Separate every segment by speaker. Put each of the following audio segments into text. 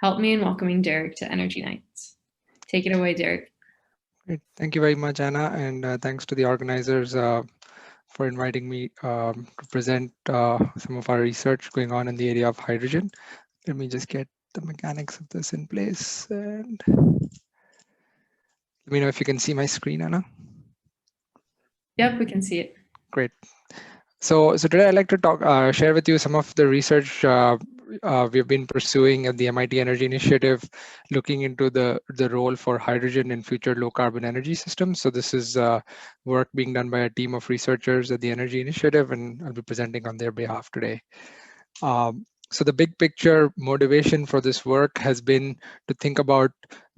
Speaker 1: Help me in welcoming Derek to Energy Nights. Take it away, Derek.
Speaker 2: Great. Thank you very much, Anna, and thanks to the organizers for inviting me to present some of our research going on in the area of hydrogen. Let me just get the mechanics of this in place, and let me know if you can see my screen, Anna.
Speaker 1: Yep, we can see it.
Speaker 2: Great. So today I'd like to share with you some of the research we've been pursuing at the MIT Energy Initiative, looking into the role for hydrogen in future low carbon energy systems. So this is work being done by a team of researchers at the Energy Initiative, and I'll be presenting on their behalf today. So the big picture motivation for this work has been to think about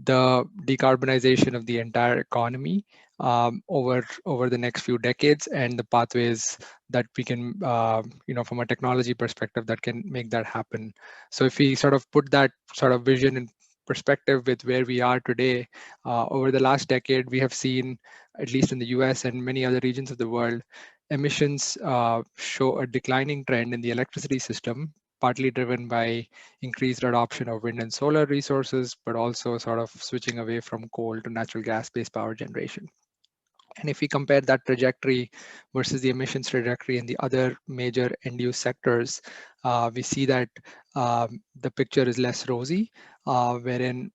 Speaker 2: the decarbonization of the entire economy over the next few decades, and the pathways that we can, from a technology perspective, that can make that happen. So if we sort of put that sort of vision in perspective with where we are today, over the last decade, we have seen, at least in the US and many other regions of the world, emissions show a declining trend in the electricity system, partly driven by increased adoption of wind and solar resources, but also sort of switching away from coal to natural gas-based power generation. And if we compare that trajectory versus the emissions trajectory in the other major end-use sectors, we see that the picture is less rosy, wherein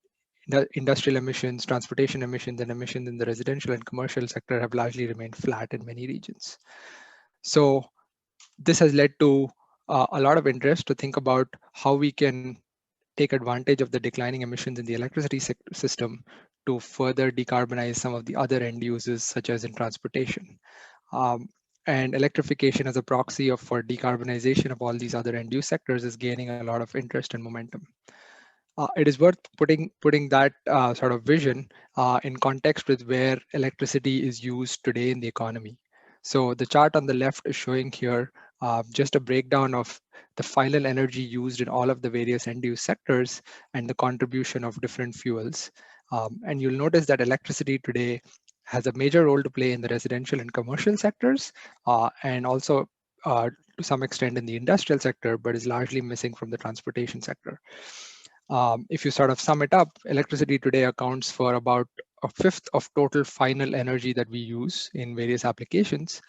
Speaker 2: the industrial emissions, transportation emissions, and emissions in the residential and commercial sector have largely remained flat in many regions. So this has led to a lot of interest to think about how we can take advantage of the declining emissions in the electricity system to further decarbonize some of the other end uses, such as in transportation. And electrification as a proxy for decarbonization of all these other end use sectors is gaining a lot of interest and momentum. It is worth putting that sort of vision in context with where electricity is used today in the economy. So the chart on the left is showing here just a breakdown of the final energy used in all of the various end-use sectors and the contribution of different fuels. And you'll notice that electricity today has a major role to play in the residential and commercial sectors, and also to some extent in the industrial sector, but is largely missing from the transportation sector. If you sort of sum it up, electricity today accounts for about a fifth of total final energy that we use in various applications.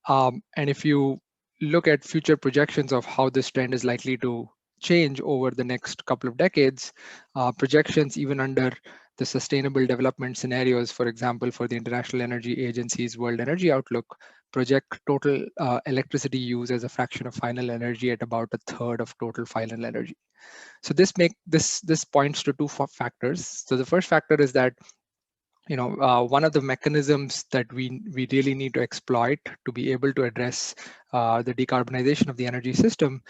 Speaker 2: And if you look at future projections of how this trend is likely to change over the next couple of decades, projections even under the sustainable development scenarios, for example, for the International Energy Agency's World Energy Outlook, project total electricity use as a fraction of final energy at about a third of total final energy. So this points to two factors. So the first factor is that one of the mechanisms that we really need to exploit to be able to address the decarbonization of the energy system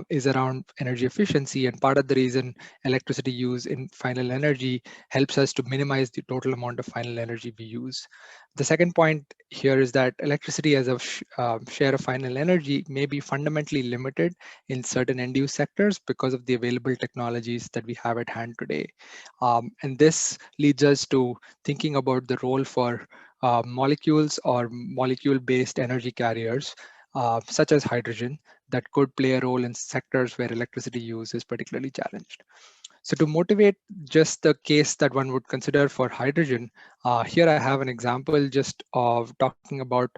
Speaker 2: is around energy efficiency. And part of the reason electricity use in final energy helps us to minimize the total amount of final energy we use. The second point here is that electricity as a share of final energy may be fundamentally limited in certain end-use sectors because of the available technologies that we have at hand today. And this leads us to thinking about the role for molecules or molecule-based energy carriers, such as hydrogen, that could play a role in sectors where electricity use is particularly challenged. So to motivate just the case that one would consider for hydrogen, here I have an example just of talking about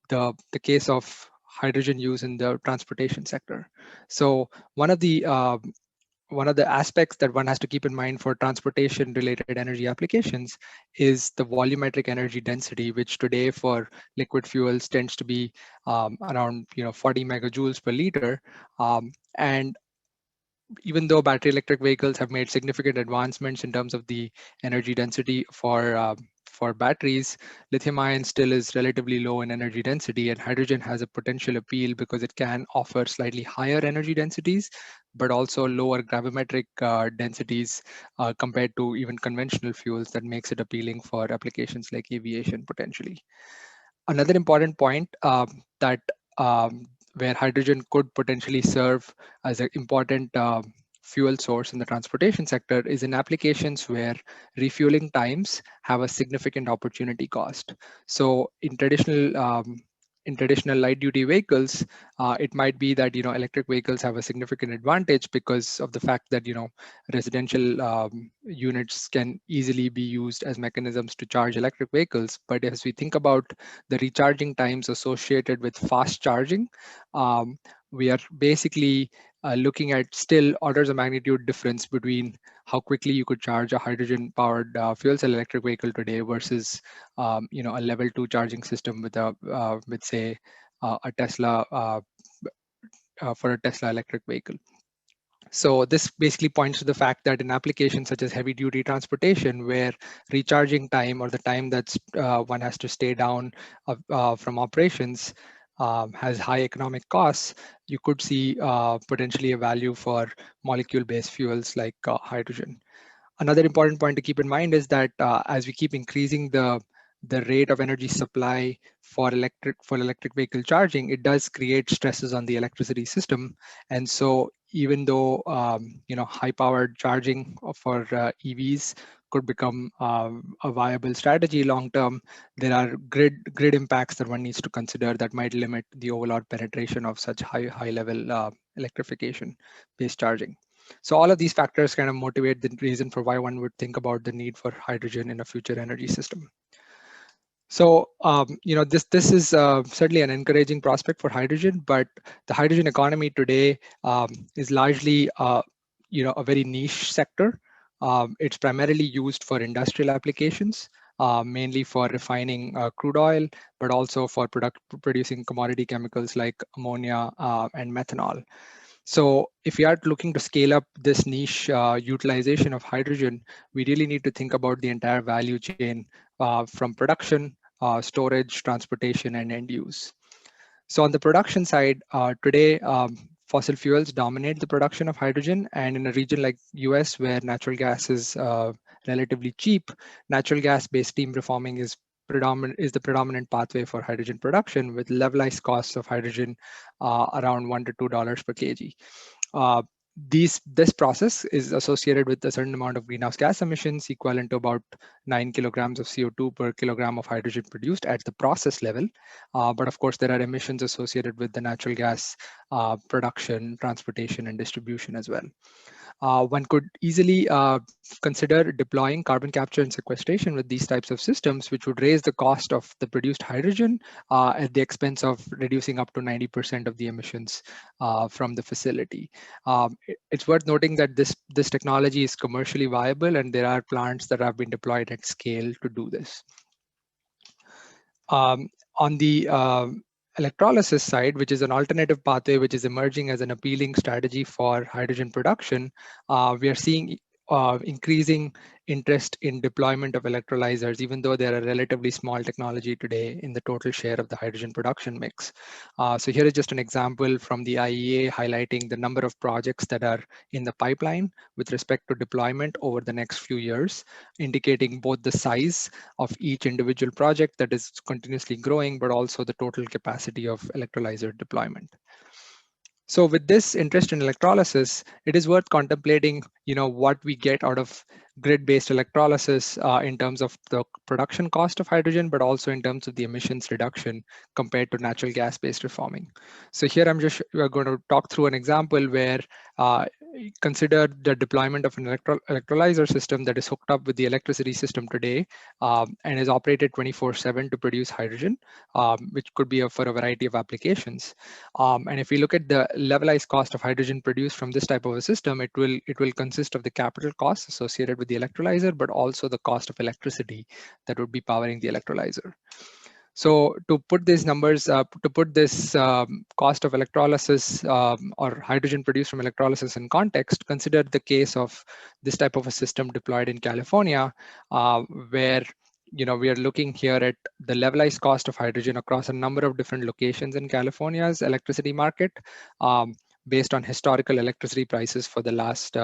Speaker 2: the case of hydrogen use in the transportation sector. So one of the aspects that one has to keep in mind for transportation related energy applications is the volumetric energy density, which today for liquid fuels tends to be around 40 megajoules per liter. And even though battery electric vehicles have made significant advancements in terms of the energy density for batteries, lithium ion still is relatively low in energy density, and hydrogen has a potential appeal because it can offer slightly higher energy densities, but also lower gravimetric densities compared to even conventional fuels. That makes it appealing for applications like aviation potentially. Another important point that where hydrogen could potentially serve as an important fuel source in the transportation sector is in applications where refueling times have a significant opportunity cost. So in traditional in traditional light duty vehicles, it might be that electric vehicles have a significant advantage because of the fact that residential units can easily be used as mechanisms to charge electric vehicles. But as we think about the recharging times associated with fast charging, we are basically looking at still orders of magnitude difference between how quickly you could charge a hydrogen-powered fuel cell electric vehicle today versus a level 2 charging system with say a Tesla for a Tesla electric vehicle. So this basically points to the fact that in applications such as heavy duty transportation, where recharging time or the time that's one has to stay down from operations has high economic costs, you could see potentially a value for molecule-based fuels like hydrogen. Another important point to keep in mind is that as we keep increasing the rate of energy supply for electric vehicle charging, it does create stresses on the electricity system. And so even though high powered charging for EVs could become a viable strategy long term, there are grid impacts that one needs to consider that might limit the overall penetration of such high level electrification based charging. So all of these factors kind of motivate the reason for why one would think about the need for hydrogen in a future energy system. So this is certainly an encouraging prospect for hydrogen, but the hydrogen economy today is largely a very niche sector. It's primarily used for industrial applications, mainly for refining crude oil, but also for producing commodity chemicals like ammonia and methanol. So if we are looking to scale up this niche utilization of hydrogen, we really need to think about the entire value chain from production, storage, transportation, and end use. So on the production side, today, fossil fuels dominate the production of hydrogen, and in a region like US where natural gas is relatively cheap, natural gas-based steam reforming is the predominant pathway for hydrogen production, with levelized costs of hydrogen around $1 to $2 per kg. This process is associated with a certain amount of greenhouse gas emissions equivalent to about 9 kilograms of CO2 per kilogram of hydrogen produced at the process level. But of course, there are emissions associated with the natural gas production, transportation, and distribution as well. One could easily consider deploying carbon capture and sequestration with these types of systems, which would raise the cost of the produced hydrogen at the expense of reducing up to 90% of the emissions from the facility. It's worth noting that this technology is commercially viable, and there are plants that have been deployed at scale to do this. On the electrolysis side, which is an alternative pathway which is emerging as an appealing strategy for hydrogen production, we are seeing increasing interest in deployment of electrolyzers, even though they're a relatively small technology today in the total share of the hydrogen production mix. So here is just an example from the IEA highlighting the number of projects that are in the pipeline with respect to deployment over the next few years, indicating both the size of each individual project that is continuously growing, but also the total capacity of electrolyzer deployment. So with this interest in electrolysis, it is worth contemplating, what we get out of grid-based electrolysis in terms of the production cost of hydrogen, but also in terms of the emissions reduction compared to natural gas-based reforming. So here I'm just going to talk through an example where consider the deployment of an electrolyzer system that is hooked up with the electricity system today and is operated 24/7 to produce hydrogen, which could be for a variety of applications. And if we look at the levelized cost of hydrogen produced from this type of a system, it will consist of the capital costs associated with the electrolyzer, but also the cost of electricity that would be powering the electrolyzer. So to put these numbers, to put this cost of electrolysis or hydrogen produced from electrolysis in context, consider the case of this type of a system deployed in California, where we are looking here at the levelized cost of hydrogen across a number of different locations in California's electricity market, based on historical electricity prices for the last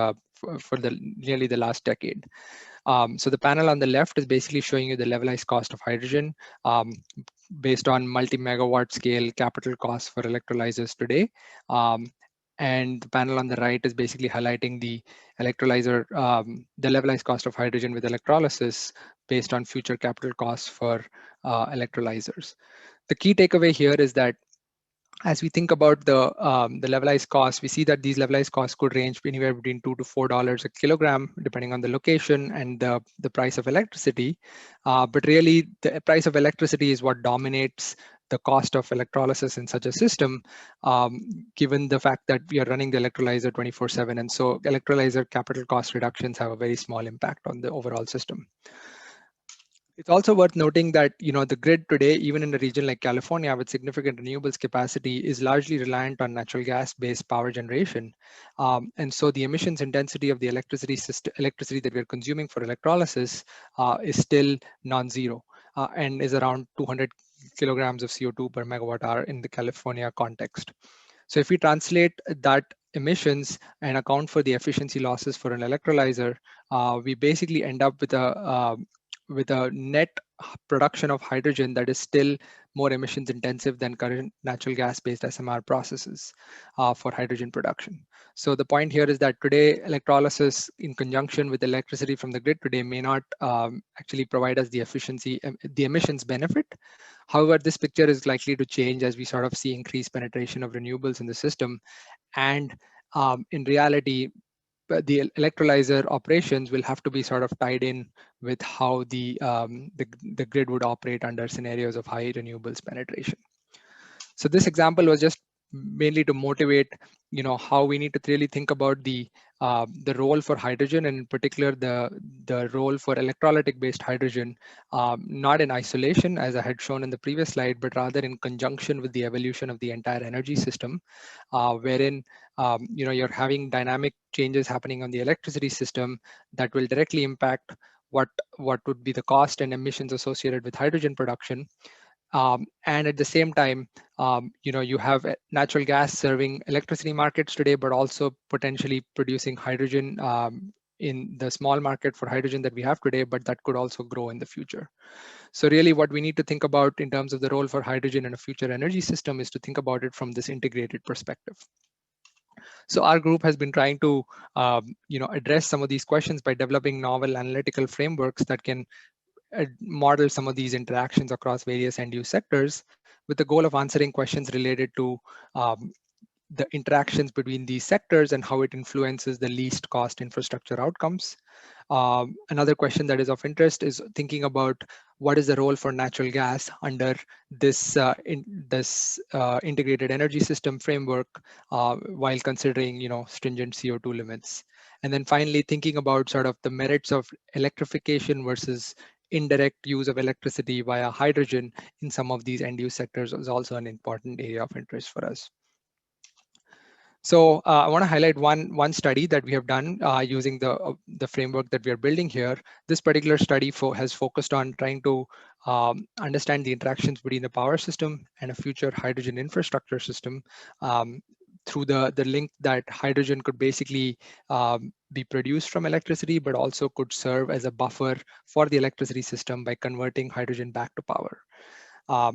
Speaker 2: nearly the last decade. So the panel on the left is basically showing you the levelized cost of hydrogen based on multi-megawatt scale capital costs for electrolyzers today. And the panel on the right is basically highlighting the electrolyzer, the levelized cost of hydrogen with electrolysis based on future capital costs for electrolyzers. The key takeaway here is that as we think about the levelized costs, we see that these levelized costs could range anywhere between $2 to $4 a kilogram, depending on the location and the price of electricity. But really, the price of electricity is what dominates the cost of electrolysis in such a system, given the fact that we are running the electrolyzer 24/7. And so electrolyzer capital cost reductions have a very small impact on the overall system. It's also worth noting that the grid today, even in a region like California with significant renewables capacity, is largely reliant on natural gas-based power generation, and so the emissions intensity of the electricity that we're consuming for electrolysis is still non-zero, and is around 200 kilograms of CO2 per megawatt hour in the California context. So if we translate that emissions and account for the efficiency losses for an electrolyzer, we basically end up with a net production of hydrogen that is still more emissions intensive than current natural gas-based SMR processes for hydrogen production. So the point here is that today electrolysis in conjunction with electricity from the grid today may not actually provide us the emissions benefit. However, this picture is likely to change as we sort of see increased penetration of renewables in the system. And in reality, the electrolyzer operations will have to be sort of tied in with how the grid would operate under scenarios of high renewables penetration. So this example was just mainly to motivate, how we need to really think about the role for hydrogen, and in particular the role for electrolytic-based hydrogen, not in isolation as I had shown in the previous slide, but rather in conjunction with the evolution of the entire energy system, wherein you're having dynamic changes happening on the electricity system that will directly impact what would be the cost and emissions associated with hydrogen production. And at the same time, you have natural gas serving electricity markets today, but also potentially producing hydrogen in the small market for hydrogen that we have today, but that could also grow in the future. So really what we need to think about in terms of the role for hydrogen in a future energy system is to think about it from this integrated perspective. So our group has been trying to address some of these questions by developing novel analytical frameworks that can model some of these interactions across various end-use sectors, with the goal of answering questions related to the interactions between these sectors and how it influences the least cost infrastructure outcomes. Another question that is of interest is thinking about what is the role for natural gas under this integrated energy system framework, while considering stringent CO2 limits. And then finally thinking about sort of the merits of electrification versus indirect use of electricity via hydrogen in some of these end-use sectors is also an important area of interest for us. So I want to highlight one study that we have done using the framework that we are building here. This particular study has focused on trying to understand the interactions between the power system and a future hydrogen infrastructure system, through the link that hydrogen could basically be produced from electricity, but also could serve as a buffer for the electricity system by converting hydrogen back to power.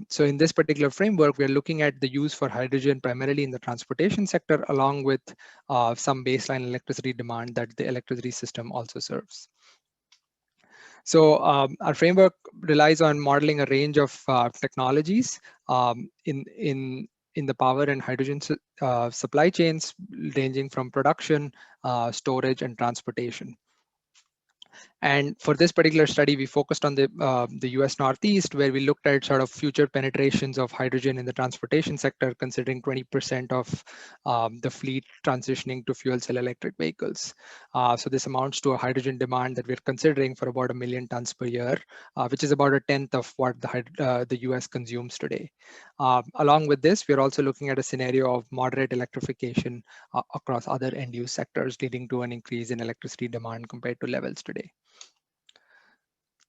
Speaker 2: So in this particular framework, we are looking at the use for hydrogen primarily in the transportation sector, along with some baseline electricity demand that the electricity system also serves. So our framework relies on modeling a range of technologies in the power and hydrogen supply chains, ranging from production, storage, and transportation. And for this particular study, we focused on the US Northeast, where we looked at sort of future penetrations of hydrogen in the transportation sector, considering 20% of the fleet transitioning to fuel cell electric vehicles. So this amounts to a hydrogen demand that we're considering for about 1 million tons per year, which is about a tenth of what the US consumes today. Along with this, we're also looking at a scenario of moderate electrification across other end-use sectors, leading to an increase in electricity demand compared to levels today.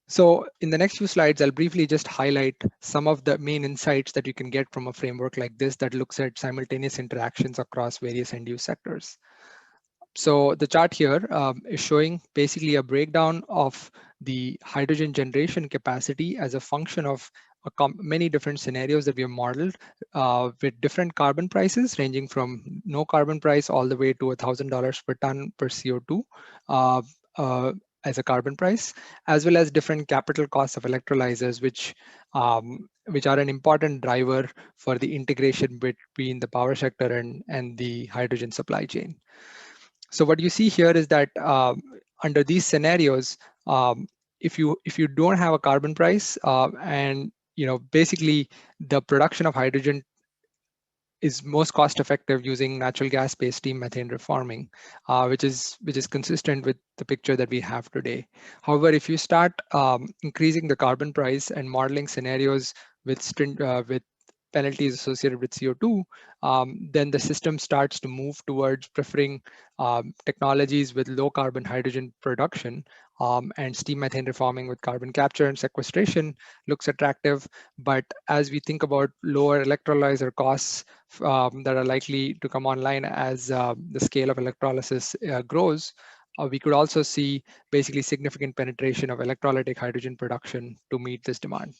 Speaker 2: So in the next few slides, I'll briefly just highlight some of the main insights that you can get from a framework like this that looks at simultaneous interactions across various end-use sectors. So the chart here is showing basically a breakdown of the hydrogen generation capacity as a function of many different scenarios that we have modeled with different carbon prices, ranging from no carbon price all the way to $1,000 per ton per CO2. as a carbon price, as well as different capital costs of electrolyzers, which are an important driver for the integration between the power sector and the hydrogen supply chain. So what you see here is that under these scenarios, if you don't have a carbon price, and basically the production of hydrogen is most cost effective using natural gas based steam methane reforming, which is consistent with the picture that we have today. However, if you start increasing the carbon price and modeling scenarios with penalties associated with CO2, then the system starts to move towards preferring technologies with low carbon hydrogen production, and steam methane reforming with carbon capture and sequestration looks attractive. But as we think about lower electrolyzer costs that are likely to come online as the scale of electrolysis grows, we could also see basically significant penetration of electrolytic hydrogen production to meet this demand.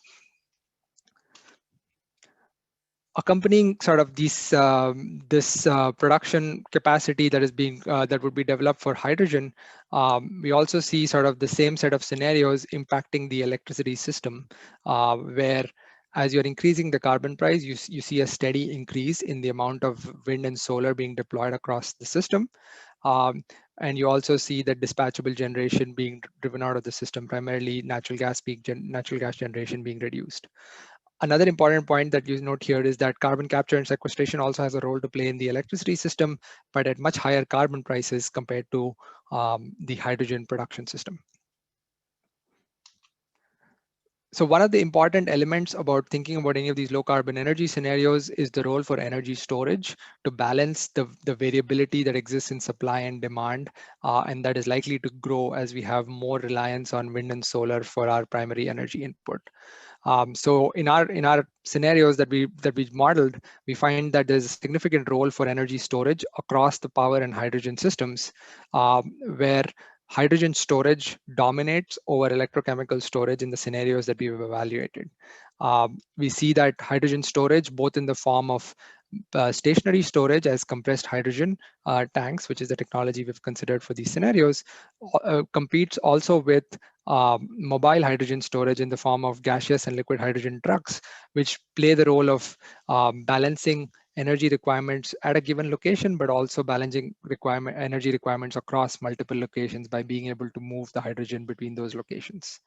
Speaker 2: Accompanying sort of this production capacity that is being that would be developed for hydrogen, we also see sort of the same set of scenarios impacting the electricity system, where as you're increasing the carbon price, you see a steady increase in the amount of wind and solar being deployed across the system. And you also see that dispatchable generation being driven out of the system, primarily natural gas generation being reduced. Another important point that you note here is that carbon capture and sequestration also has a role to play in the electricity system, but at much higher carbon prices compared to the hydrogen production system. So one of the important elements about thinking about any of these low carbon energy scenarios is the role for energy storage to balance the variability that exists in supply and demand, and that is likely to grow as we have more reliance on wind and solar for our primary energy input. So in our scenarios that we modeled, we find that there's a significant role for energy storage across the power and hydrogen systems, where hydrogen storage dominates over electrochemical storage in the scenarios that we've evaluated. We see that hydrogen storage, both in the form of stationary storage as compressed hydrogen tanks, which is the technology we've considered for these scenarios, competes also with mobile hydrogen storage in the form of gaseous and liquid hydrogen trucks, which play the role of balancing energy requirements at a given location, but also balancing energy requirements across multiple locations by being able to move the hydrogen between those locations.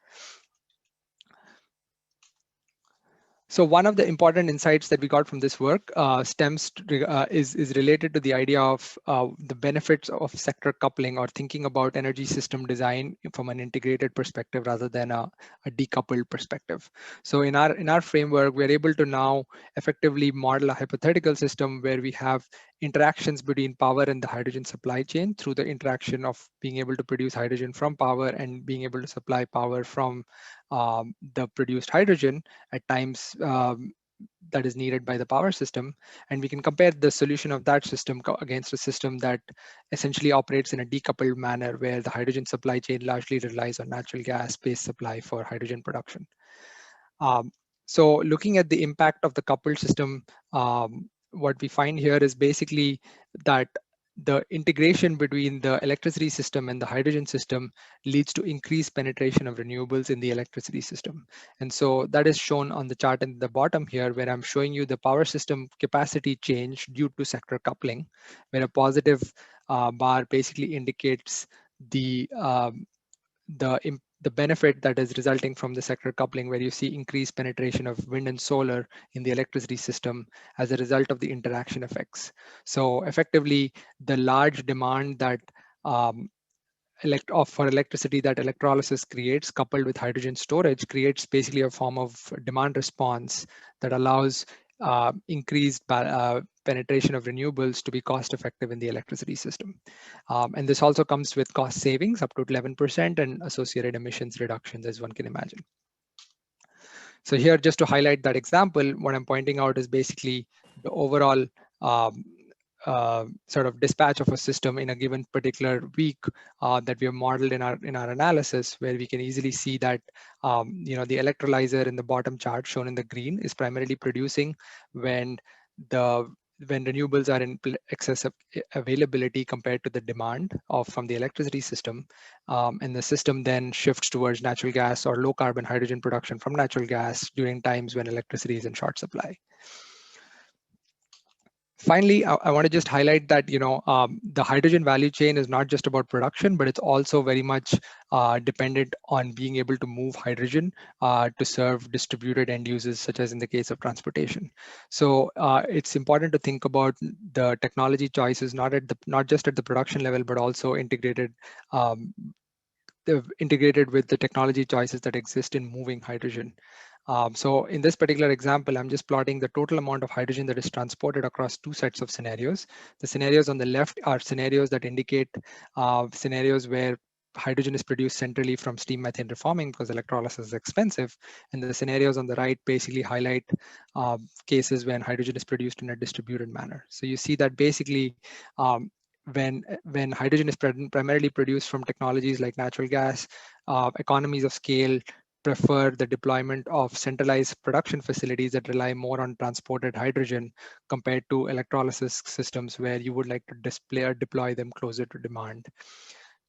Speaker 2: So one of the important insights that we got from this work is related to the idea of the benefits of sector coupling, or thinking about energy system design from an integrated perspective rather than a decoupled perspective. So in our framework, we're able to now effectively model a hypothetical system where we have interactions between power and the hydrogen supply chain through the interaction of being able to produce hydrogen from power and being able to supply power from the produced hydrogen at times that is needed by the power system. And we can compare the solution of that system against a system that essentially operates in a decoupled manner, where the hydrogen supply chain largely relies on natural gas-based supply for hydrogen production. So looking at the impact of the coupled system, what we find here is basically that the integration between the electricity system and the hydrogen system leads to increased penetration of renewables in the electricity system. And so that is shown on the chart in the bottom here, where I'm showing you the power system capacity change due to sector coupling, where a positive bar basically indicates the benefit that is resulting from the sector coupling, where you see increased penetration of wind and solar in the electricity system as a result of the interaction effects. So effectively, the large demand that for electricity that electrolysis creates, coupled with hydrogen storage, creates basically a form of demand response that allows increased penetration of renewables to be cost effective in the electricity system. And this also comes with cost savings up to 11% and associated emissions reductions, as one can imagine. So here, just to highlight that example, what I'm pointing out is basically the overall sort of dispatch of a system in a given particular week that we have modeled in our analysis, where we can easily see that the electrolyzer in the bottom chart shown in the green is primarily producing when the when renewables are in excess of availability compared to the demand from the electricity system, and the system then shifts towards natural gas or low carbon hydrogen production from natural gas during times when electricity is in short supply. Finally, I want to just highlight that the hydrogen value chain is not just about production, but it's also very much dependent on being able to move hydrogen to serve distributed end users, such as in the case of transportation. So it's important to think about the technology choices, not just at the production level, but also integrated with the technology choices that exist in moving hydrogen. So in this particular example, I'm just plotting the total amount of hydrogen that is transported across two sets of scenarios. The scenarios on the left are scenarios that indicate scenarios where hydrogen is produced centrally from steam methane reforming because electrolysis is expensive. And the scenarios on the right basically highlight cases when hydrogen is produced in a distributed manner. So you see that basically when hydrogen is primarily produced from technologies like natural gas, economies of scale prefer the deployment of centralized production facilities that rely more on transported hydrogen compared to electrolysis systems where you would like to display or deploy them closer to demand.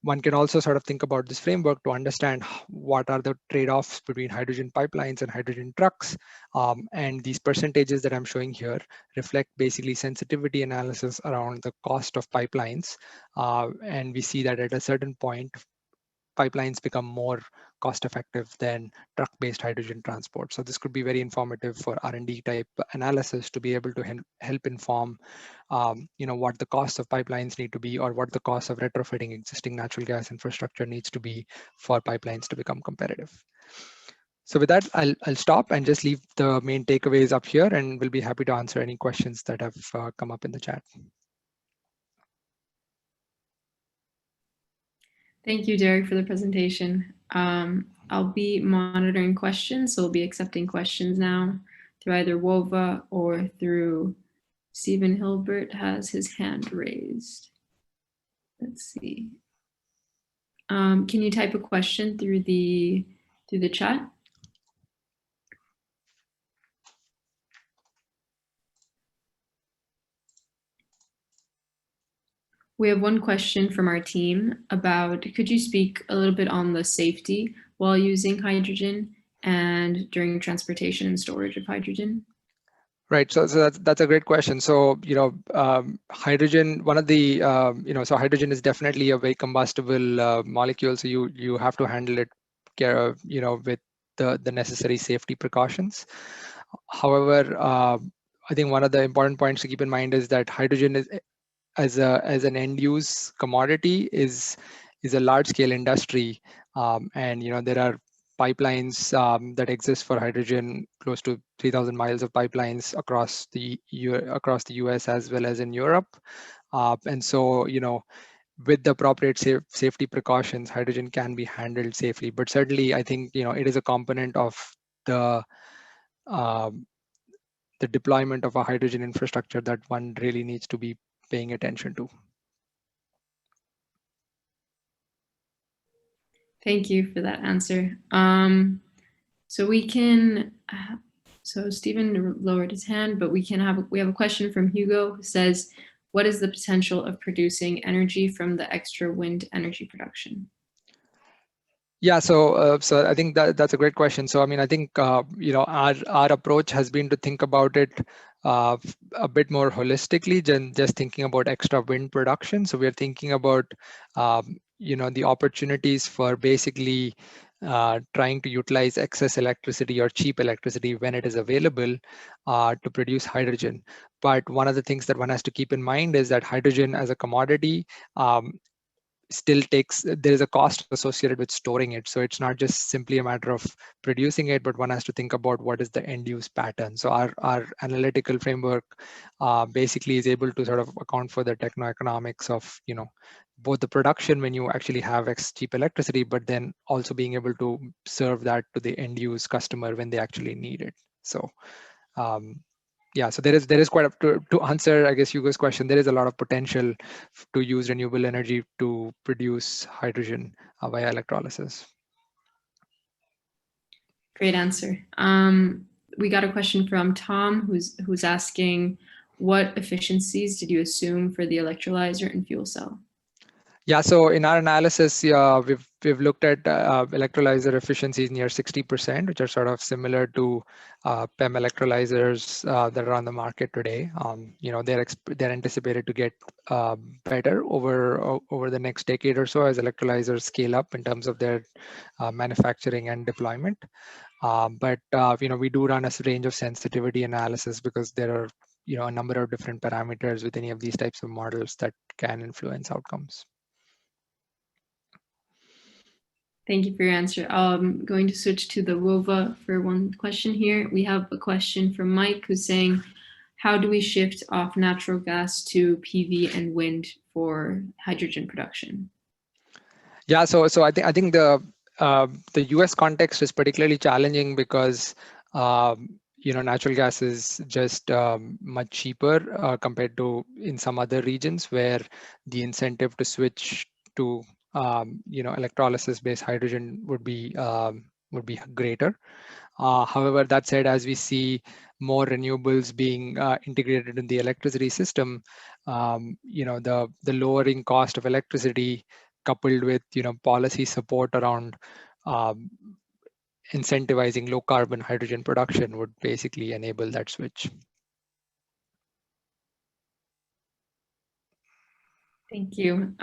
Speaker 2: One can also sort of think about this framework to understand what are the trade-offs between hydrogen pipelines and hydrogen trucks. And these percentages that I'm showing here reflect basically sensitivity analysis around the cost of pipelines. And we see that at a certain point, pipelines become more cost-effective than truck-based hydrogen transport. So this could be very informative for R&D type analysis to be able to help inform, what the cost of pipelines need to be, or what the cost of retrofitting existing natural gas infrastructure needs to be for pipelines to become competitive. So with that, I'll stop and just leave the main takeaways up here, and we'll be happy to answer any questions that have come up in the chat.
Speaker 1: Thank you, Derek, for the presentation. I'll be monitoring questions, so we'll be accepting questions now through either WOVA or through Stephen Hilbert has his hand raised. Let's see. Can you type a question through the chat? We have one question from our team about, could you speak a little bit on the safety while using hydrogen and during transportation and storage of hydrogen?
Speaker 2: Right. So that's a great question. So, hydrogen, one of the, so hydrogen is definitely a very combustible molecule. So you have to handle it, with the necessary safety precautions. However, I think one of the important points to keep in mind is that hydrogen is, as an end use commodity, is a large scale industry, and there are pipelines that exist for hydrogen, close to 3,000 miles of pipelines across the US as well as in Europe, and so with the appropriate safety precautions, hydrogen can be handled safely. But certainly, I think it is a component of the deployment of a hydrogen infrastructure that one really needs to be paying attention to.
Speaker 1: Thank you for that answer. So we can, so Stephen lowered his hand, but we have a question from Hugo who says, what is the potential of producing energy from the extra wind energy production?
Speaker 2: Yeah, so I think that's a great question. So I mean, I think our approach has been to think about it a bit more holistically than just thinking about extra wind production. So we're thinking about the opportunities for basically trying to utilize excess electricity or cheap electricity when it is available to produce hydrogen. But one of the things that one has to keep in mind is that hydrogen as a commodity there is a cost associated with storing it. So it's not just simply a matter of producing it, but one has to think about what is the end use pattern. So our analytical framework basically is able to sort of account for the techno-economics of both the production when you actually have cheap electricity, but then also being able to serve that to the end use customer when they actually need it. So yeah, so there is quite to answer, I guess, Hugo's question. There is a lot of potential to use renewable energy to produce hydrogen via electrolysis.
Speaker 1: Great answer. We got a question from Tom who's asking, What efficiencies did you assume for the electrolyzer and fuel cell?
Speaker 2: Yeah, so in our analysis, we've looked at electrolyzer efficiencies near 60%, which are sort of similar to PEM electrolyzers that are on the market today. They're anticipated to get better over the next decade or so as electrolyzers scale up in terms of their manufacturing and deployment. But we do run a range of sensitivity analysis because there are a number of different parameters with any of these types of models that can influence outcomes.
Speaker 1: Thank you for your answer. I'm going to switch to the WOVA for one question here. We have a question from Mike who's saying, how do we shift off natural gas to PV and wind for hydrogen production?
Speaker 2: Yeah, so I think the US context is particularly challenging because natural gas is just much cheaper compared to in some other regions where the incentive to switch to electrolysis-based hydrogen would be greater. However, that said, as we see more renewables being integrated in the electricity system, the lowering cost of electricity coupled with policy support around incentivizing low carbon hydrogen production would basically enable that switch.
Speaker 1: Thank you.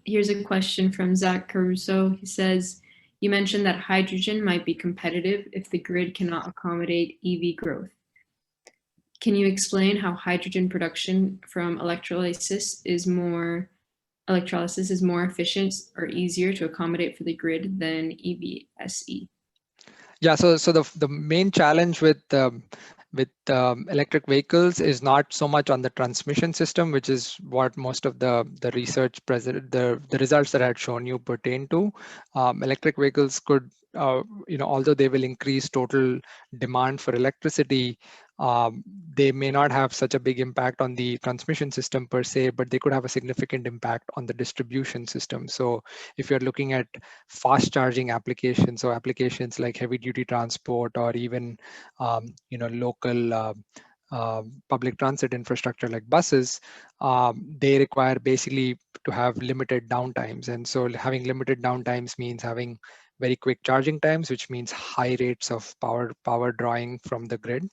Speaker 1: Here's a question from Zach Caruso. He says, you mentioned that hydrogen might be competitive if the grid cannot accommodate EV growth. Can you explain how hydrogen production from electrolysis is more efficient or easier to accommodate for the grid than EVSE?
Speaker 2: Yeah, so the main challenge with electric vehicles is not so much on the transmission system, which is what most of the research the results that I had shown you pertain to. Electric vehicles could, although they will increase total demand for electricity, they may not have such a big impact on the transmission system per se, but they could have a significant impact on the distribution system. So if you're looking at fast charging applications, so applications like heavy duty transport or even local public transit infrastructure like buses, they require basically to have limited downtimes. And so having limited downtimes means having very quick charging times, which means high rates of power drawing from the grid,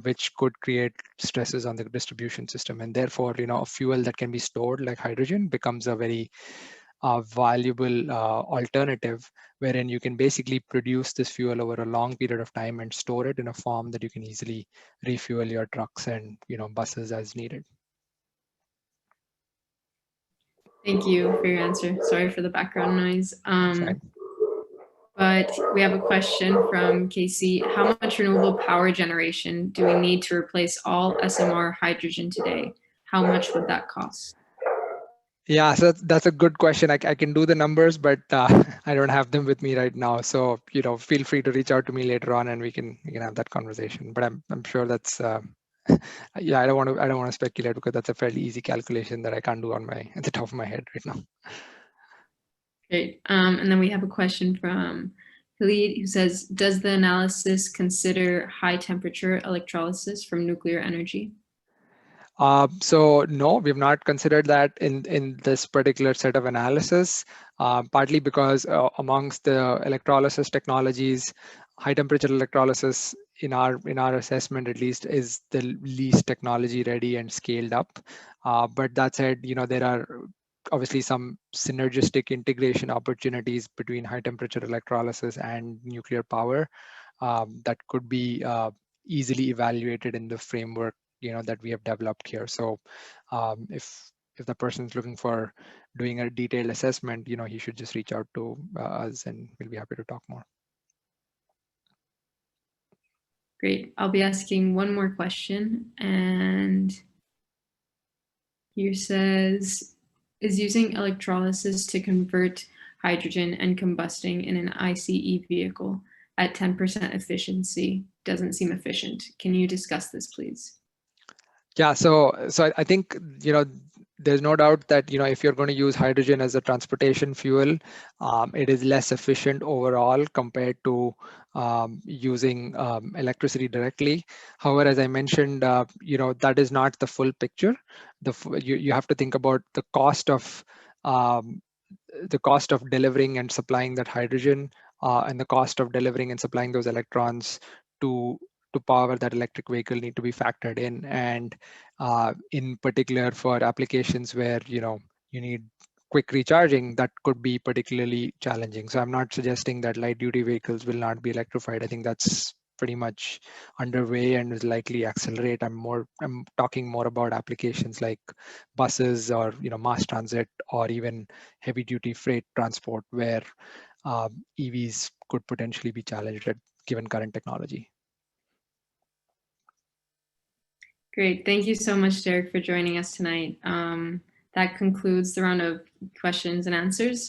Speaker 2: which could create stresses on the distribution system. And therefore, a fuel that can be stored like hydrogen becomes a very valuable alternative, wherein you can basically produce this fuel over a long period of time and store it in a form that you can easily refuel your trucks and buses as needed.
Speaker 1: Thank you for your answer. Sorry for the background noise. But we have a question from Casey. How much renewable power generation do we need to replace all SMR hydrogen today? How much would that cost?
Speaker 2: Yeah, so that's a good question. I can do the numbers, but I don't have them with me right now. So feel free to reach out to me later on, and we can have that conversation. But I'm sure that's yeah. I don't want to speculate because that's a fairly easy calculation that I can't do at the top of my head right now.
Speaker 1: Great. And then we have a question from Khalid who says, does the analysis consider high temperature electrolysis from nuclear energy?
Speaker 2: So no, we've not considered that in this particular set of analysis, partly because amongst the electrolysis technologies, high temperature electrolysis in our assessment at least is the least technology ready and scaled up. But that said, there are obviously some synergistic integration opportunities between high temperature electrolysis and nuclear power that could be easily evaluated in the framework that we have developed here. So if the person is looking for doing a detailed assessment, he should just reach out to us and we'll be happy to talk more.
Speaker 1: Great. I'll be asking one more question, and here says, is using electrolysis to convert hydrogen and combusting in an ICE vehicle at 10% efficiency doesn't seem efficient. Can you discuss this, please?
Speaker 2: Yeah, so I think there's no doubt that, you know, if you're going to use hydrogen as a transportation fuel, it is less efficient overall compared to using electricity directly. However, as I mentioned, you know, that is not the full picture. You have to think about um, the cost of delivering and supplying that hydrogen, and the cost of delivering and supplying those electrons to power that electric vehicle need to be factored in. And in particular for applications where, you know, you need quick recharging, that could be particularly challenging. So I'm not suggesting that light duty vehicles will not be electrified. I think that's pretty much underway and will likely accelerate. I'm talking more about applications like buses, or, you know, mass transit, or even heavy duty freight transport, where EVs could potentially be challenged at given current technology.
Speaker 1: Great. Thank you so much, Derek, for joining us tonight. That concludes the round of questions and answers.